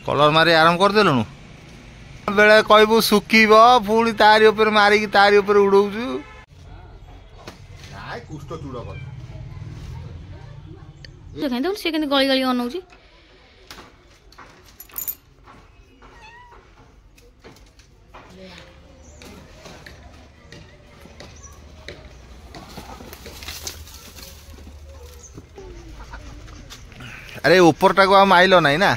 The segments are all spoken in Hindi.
कलर मारी आराम करदेलु बेले कहबू सुखीब पुणी तारी ऊपर मारिकी तारी ऊपर उड़ौचु कुष्ठ चूड़ देखा सी के गली गली अनाऊँ अरे ऊपरटा को माइल ना ना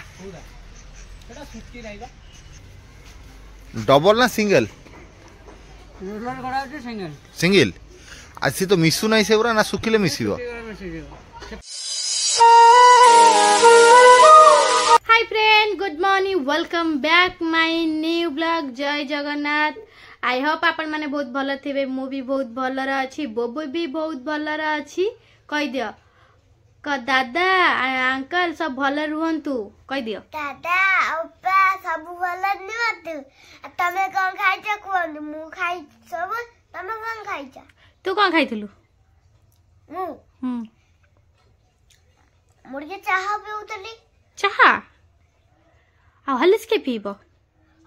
डबल ना सिंगल सिंगल आज सी तो मिसु ना से ना सुखिले मिसिबो। Hi friend good morning welcome back my new blog Jay Jagannath. I hope आपण माने बहुत भल थे मु भी बहुत भल अच्छी बोबो भी बहुत भल अच्छी कह दियो दादा अंकल सब भल रुहंतु कह दियो दादा अपा सब भल रुहंतु तमे कोन खाइछ कोन मु खाइ सब तमे कोन खाइछ तू कोन खाइथलु मु मुर्गे चाहा पिउतली चाहा आ हलिस के पीबो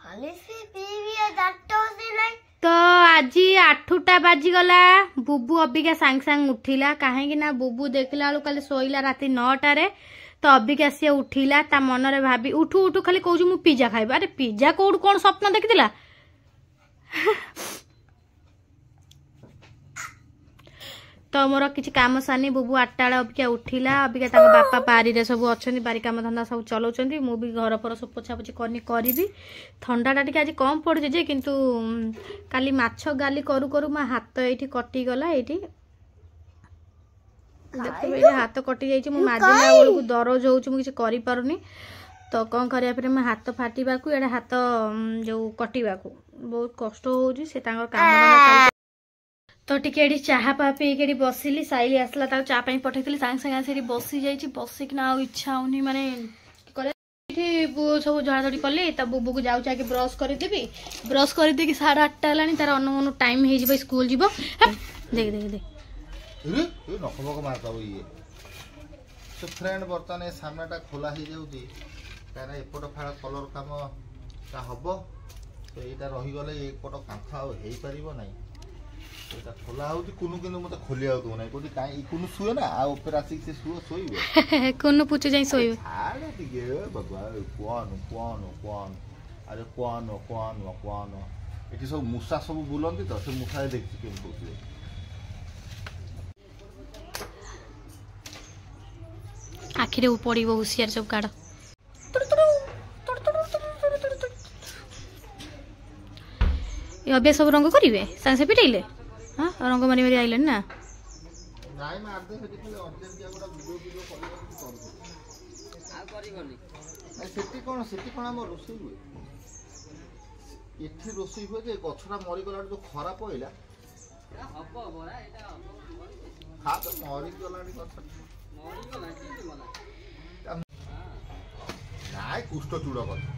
हलिस के पीबी डाक्टर से नहीं तो आज 8टा बाजी गला बुबू अबिका सांग सांग उठिला कहीं ना बुबू देखला बेलू कल शोला राति 9टा रे तो अबिका सी उठिला ता मन रे भाभी उठू उठू खाली कहूँ मु पिज्जा खाइबा। अरे पिज्जा कौन कौन स्वप्न देखिथिला तो मोर किसी काम सानी बुबू 8टा बेले अबिका उठिला अबिका तांको बापा बारी रे सब अच्छे बारी काम धंदा सब चलाउछंती मु भी घर पर सब पोछा पोछी करी ठंडाटा टी आज कम पड़े जे किंतु काली माछ गाली करू करू मो हाथ ये कटि गला ये देखो ये हाथ कटि जाइए मु माजिला बेलू दरज हो किसी करि पारुनी तो कौन करिया फिर मैं हाथ फाटिबा को एडे हाथ जो कटिबा को बहुत कष्ट होउजी से तांकर काम तो टिके चाहा पा पी बसिली साइली आसला ता चा पाई पठेइली सांग सांग आसी बसी जाइए बसिकना आ इच्छा होनी माने सब झड़ाझड़ी कले ता बुबू को जाऊँ आगे ब्रश करदेवी ब्रश करदे 8:30 है तार अनु अनु टाइम हो स्कूल जीव देख देख देख फ्रेंड बर्तमान सामनाटा खोला हो जाऊँगी कहीं एपट फाड़ कलर काम हम तो यहाँ रहीगले एपट कांथ हो पार ना खोला हो कुनु किंतु मत खोलिया दौना कौन कहीं कुनु शुए ना आपर आसिक से शोबे कुनु पूछे जाई सोइबे आरे टिके बाबा कोन कोन कोन अरे कोन कोन कोन एटी सब मूसा सब बुलंती तो से मूसा देखि केम कहले आखिरे पड़ो होशियार सब काढ़ ये सब रंग करेंगे सांगे से पिटेले हाँ रंग मारी मारी आइले ना रोषे हुए गछटा मरीगला जो खरा पड़ा कुष्ठ चूड़ कथा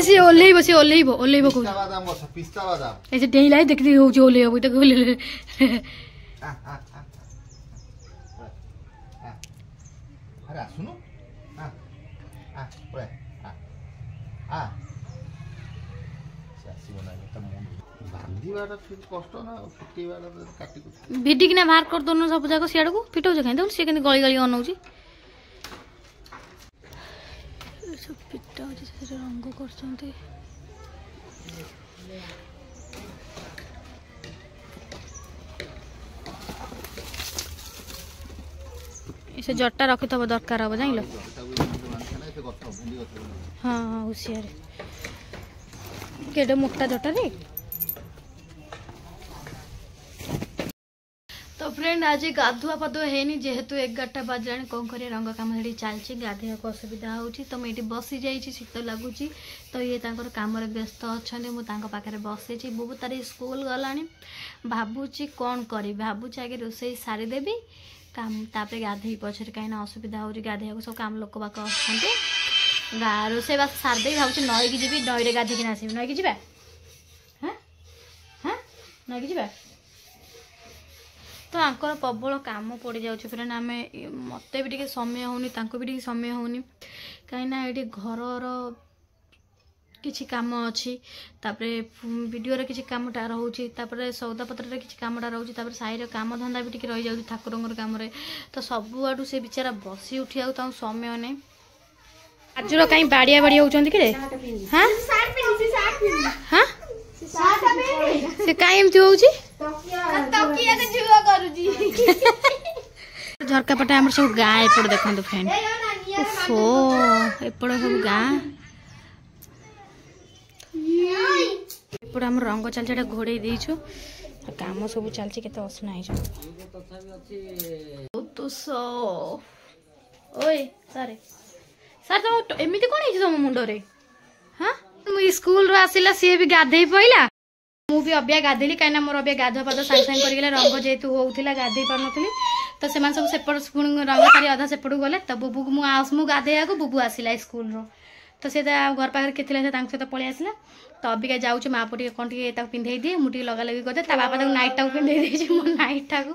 सी ओल्हेब सी ओल्हेब ओल्हेब पिस्ता बादाम गछ पिस्ता बादाम ऐसे डेइलाई देखि होउछ ओल्हेब त गोले अरे सुनो आ ओए आ सासी बना त मुंड बांधीबाटा फिर कष्ट ना फुटीबाटा काटी भिडी किना बाहर कर दोनो सब जाको सियाड़ को पिटौ जे खाइ से केन गली गली अनौची सब पिटा हो जे रंग करछन्ते इसे जट्टा रखि तब दरकार हो जाइलो हाँ होशियार केडे मोटा जट्टा रे तो फ्रेंड आज गाधुआ पाधुआ है जेहेतु 11टा बाजला कौन कर रंग कम चलती गाधे को असुविधा होची तो मुझे बसी जाइए शीत लगुच तो ये कम व्यस्त अच्छा मुझे बसई बुबू तार स्कूल गला भावुची कौन करी भावुची आगे रोसे सारीदेवी काम तापर गाधे पछे कहीं असुविधा हो गाधे सब कम लोक बाक अच्छा रोसे बास सारीदे भावुची नई की जी नई गाधिक आसबि नई की जी हाँ हाँ नई की जी तो आंकर प्रबल काम पड़ जाऊँ फ्रेंड आम मत भी टे समय होनी भी टे समय होनी कहीं ये घर किसी काम अच्छी तापरे वीडियो किसी कामटा रोचे तापरे सौदापत्र किसी कामटा रोचे तापरे साईर काम धंदा भी टिके रही जाऊँ ठाकुर काम तो सबुआडू से बेचारा बसी उठी आउ समय नहीं आजर कहीं बाड़िया बाड़िया होती कि हाँ हाँ से कहीं एमती हो झरका पटे आम सब गाँ एपट देखते फ्रेंड एपट सब गाँ एपट आम रंग चलता घोड़े देचु काम सब चलती केते असना ओए सारे सर तुम एमती कौन है तुम मुंडे हाँ मुझे स्कूल आसला सी भी गाधे पड़ा मुझे अबिया गाधेली कहीं मोर अबिया गाधुआ पाद सागे सागे कर रंग जेहेतु होता गाधे पार नी तो से सब सेपट रंग सारी अधा सेपट गले तो बुबू को मुझे गाधे बुबू आसला स्कूल तो से घर पाखे के सहित पलि आसला तो अबिका जाऊँ माँ पुटे कौन टे पिंधे दिए मुझे लगा लगी करदे बापा तक नाइट टाक पिंधे मो नाइट टाक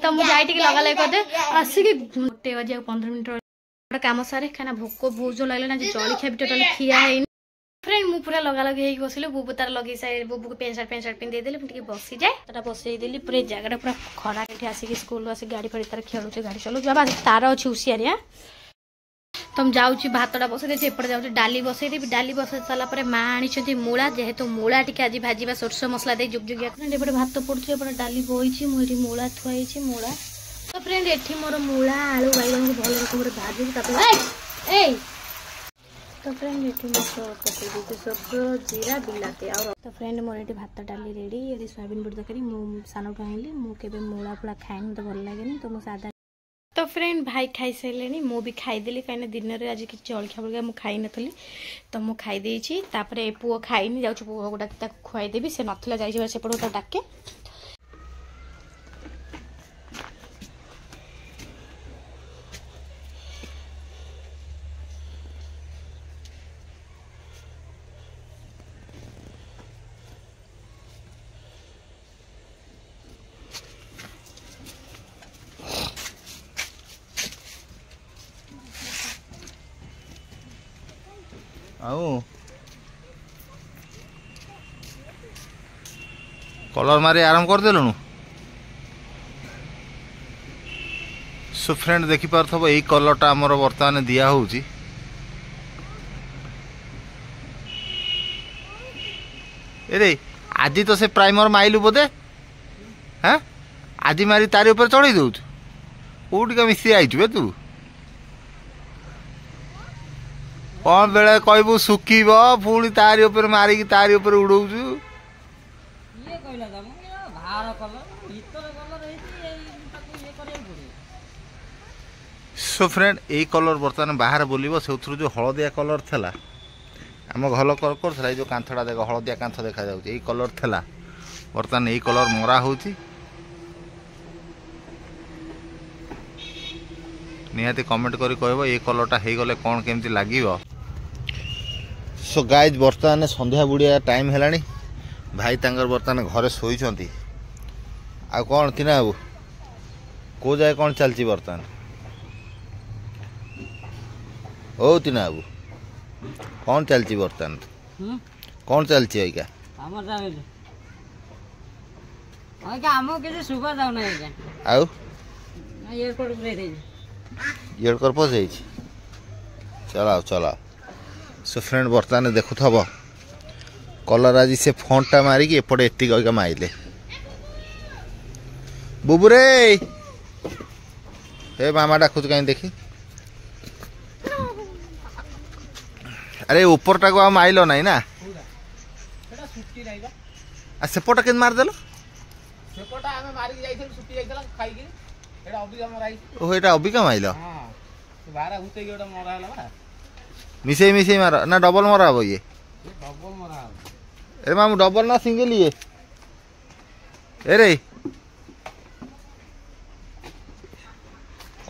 तो मुझे जाए लगा लगी करदे आसिक 1 बजे 15 मिनट काम सारे खाना भोक बहुत जो लगे ना जलखिया भी टोटाली खिया है फ्रेंड मु पूरा लगा लगे बसली बुबू तार लगे सारे बुबू को पेंट सार्ट पिंधे देले बसी जाए बसई देली पूरा जगह पूरा खरा ये आसिक स्कूल आसिक गाड़ी फाड़ी तार खेलुचे गाड़ी चलो बाबा तार अच्छी हुसियारिया तो जाऊँगी भातटा बसई एपटे जाऊँगी डाली बसईदेवी डाली बसई सारापर माँ आनी मूला जेहेतु मूला टी आज भाजवा सोरष मसला दे जुगजुगिया एपटे भात पड़े एपटे डाली बोई मुझे मूला थुआई मूला तो फ्रेंड एठी मोर मूला आलू बैगन को भल रकम भाजी तो फ्रेंड ये पकई देती सब जीरा बिलाती तो फ्रेंड मोर ये भात डाली रेडी ये सोयाबीन बड़ी तरकारी मुझे सान आइली मुझे मूला फूला खाए तो भल लगे तो मुझे सादा तो फ्रेंड भाई खाई सारे मु भी खाईदेली कहीं दिन में आज कि जलखिया बलखिया मुझे खाई नी तो मुझे खाई पुओ खाईनी जाऊँ पुओ गुड़ा खुआईदेवी से नाला जाइए सेपट डाके कलर मारी आराम कर देलु सो फ्रेंड देखी पारथबो एई कलरटा हमर वर्तमान दिया होउची एरे आज तो से प्राइमर माइलु बोदे हाँ आज मारी तारी ऊपर चढ़ई दउछ कोठी का मिसी आइछु बे तू कौन बेले कहबू सुखीब पुणी तारी ऊपर मारिकी तारी ऊपर उड़ौछु सो फ्रेंड यही कलर बर्तमान बाहर बोलिब से जो हलदिया कलर थला आम घर कर जो कांथटा देख हलदिया कांथ देखा जाउछ यही कलर थला बर्तमान यही कलर मरा होउची निहाती कमेंट करी कहबो ये कलरटा हे गले कोन केमती लागिवो सो गाइज बर्तमान संध्या बुड़िया टाइम हेलानी भाई तांगर बर्तमान घरे शोइछंती आ कौन तीना बाबू को जाए कौन चलती बर्तमान ओ तीना बाबू कौन चलती बर्तमान कौन चलती है आउ इयर कर पसे चलाओ चलाओ सो फ्रेंड बर्तमान देखु थब कलर आज से फोनटा मारिकी एपटे एति माइले बुबू रे ए मामा डाकुच कहीं देखी अरे ऊपरटा को माइल ना ना सेपटा के मारदेल ओह एटा अबिका माइल मिसे मिसे मार ना डबल मरा हम ये अरे मामू डबल ना सिंगल ये अरे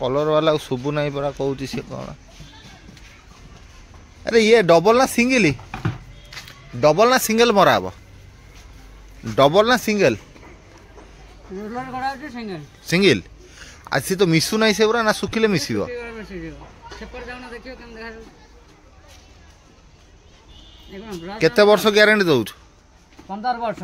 कलर वाला शुभु नहीं पड़ा कहूँ सी कौन अरे ये डबल ना सिंगल डबल ना सिंगल मरा हम डबल ना सिंगल रोलर करा होची सिंगल सिंगल आसी तो मिसु नाही सेबरा ना सुखिले मिसिबो सेपर जाउना देखियो केम देखा देखो केते वर्ष ग्यारंटी दउछ 15 वर्ष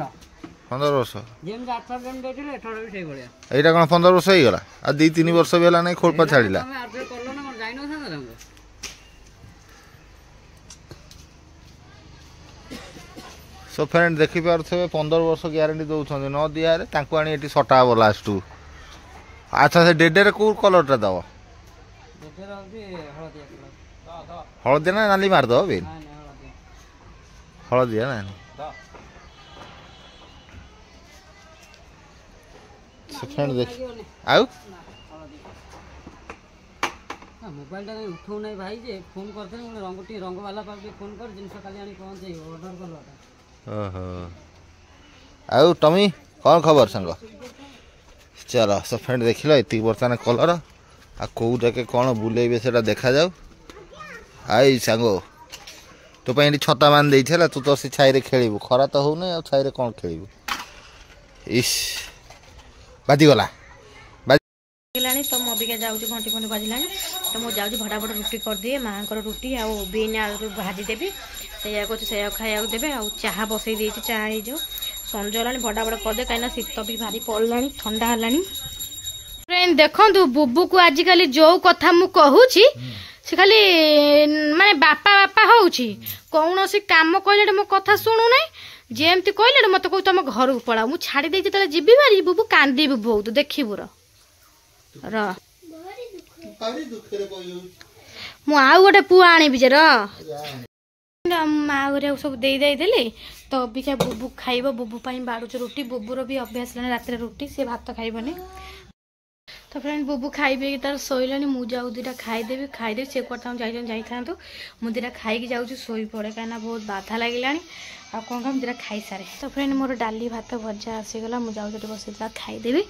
15 वर्ष जेम 8 दिन देथिले एठड़ भी सेई भलिया एटा कोन 15 वर्ष होई गला आ 2-3 वर्ष भेला नै खोलपा छाडिला हम आर करलो ना जाई न था हमको सो फ्रेंड देखि पारथबे 15 वर्ष ग्यारंटी दउछन न दिया रे तांको आनी एटी सटा हो लास्ट टू अच्छा से डेडे रे को कलर टा दव देखे रहबी हळदिया कलर हळदिया ना नाली मार दो बे ना हळदिया हळदिया ना सो फ्रेंड देख आउ मोबाइल टा उठो नै भाई जे फोन करथे रंग वाला पाक फोन कर जिनस खाली आनी पहुंचे ऑर्डर करवाटा ओहो आउ टमी कौन खबर संग चलो सब फ्रेंड देख लो इतनी बर्तमान कलर आ कौटा के कौन बुलेबे सेटा देखा जाऊ आई सांगो तो पे छता मान देइछला तू तो से छाई रे खेलिबू खरा तो हो नै आ छाई रे कौन खेलिबू इस बाजी गला लानी तो मो अबिका जाऊँ घंटी खंड बाजिलानी तो मुझे जाऊँ फटाफट रुटी कर दिए माँ को रुटी आउ बीन आलू भाजी देवी से खाया देवे आ चाह बसई दे चाह हो संजला फटाफट करदे कहीं शीत भी भारी पड़ा ठंडा है फ्रेंड देखु बुबू को आजिकल जो कथा मु कहूची से खाली माने बापा बापा होउची कौन सी काम कहले मो कथा शुणु ना जेमती कहले मत कह तुम घर को पड़ा मुझे छाड़ी दे जीवी मारी बुबू कांदी बहुत देखबू मु आउ गोटे पुआ आनी जे माँ घर सब दे तो अबिका बुबू खाइब बुबू बाड़ुच रुटी बुबूर भी अभ्यास है रात रुटी सी भात खाइबनी तो फ्रेंड बुबू खाइबे तार शोलानी मुझे जाऊ दुटा खाईदेवी से कटा जाता मुझे दुटा खाई जाऊँ शोई पड़े कहीं बहुत बाधा लगे आ कौन दुटा खाई सारे तो फ्रेंड मोर डाली भात भजा आसीगला मुझे जाऊँ बस खाईदेवी।